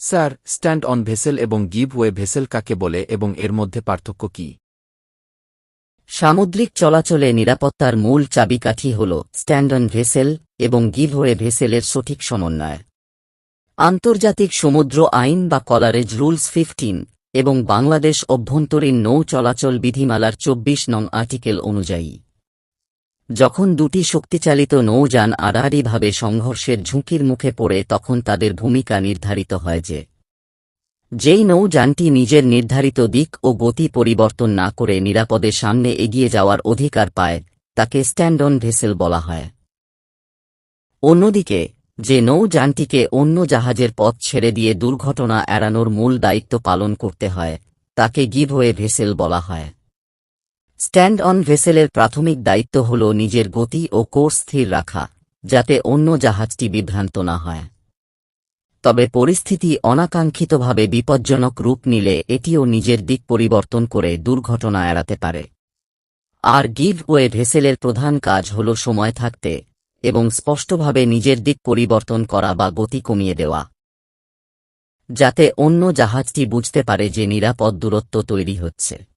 Sir, stand on vessel এবং give way vessel কাকে বলে এবং এর মধ্যে পার্থক্য কি? সামুদ্রিক চলাচলে নিরাপত্তার মূল চাবিকাঠি হল স্ট্যান্ড অন ভেসেল এবং গিভওয়ে ভেসেলের সঠিক সমন্বয়। আন্তর্জাতিক সমুদ্র আইন বা কলারেজ রুলস 15 এবং বাংলাদেশ অভ্যন্তরীণ নৌ চলাচল বিধিমালার 24 নং আর্টিকেল অনুযায়ী যখন দুটি শক্তিচালিত নৌযান আড়াআড়িভাবে সংঘর্ষের ঝুঁকির মুখে পড়ে তখন তাদের ভূমিকা নির্ধারিত হয় যেই নৌযানটি নিজের নির্ধারিত দিক ও গতি পরিবর্তন না করে নিরাপদে সামনে এগিয়ে যাওয়ার অধিকার পায় তাকে স্ট্যান্ড অন ভেসেল বলা হয়। অন্যদিকে যে নৌযানটিকে অন্য জাহাজের পথ ছেড়ে দিয়ে দুর্ঘটনা এড়ানোর মূল দায়িত্ব পালন করতে হয় তাকে গিভওয়ে ভেসেল বলা হয়। স্ট্যান্ড অন ভেসেলের প্রাথমিক দায়িত্ব হল নিজের গতি ও কোর্স স্থির রাখা যাতে অন্য জাহাজটি বিভ্রান্ত না হয়। তবে পরিস্থিতি অনাকাঙ্ক্ষিতভাবে বিপজ্জনক রূপ নিলে এটিও নিজের দিক পরিবর্তন করে দুর্ঘটনা এড়াতে পারে। আর গিভওয়ে ভেসেলের প্রধান কাজ হল সময় থাকতে এবং স্পষ্টভাবে নিজের দিক পরিবর্তন করা বা গতি কমিয়ে দেওয়া যাতে অন্য জাহাজটি বুঝতে পারে যে নিরাপদ দূরত্ব তৈরি হচ্ছে।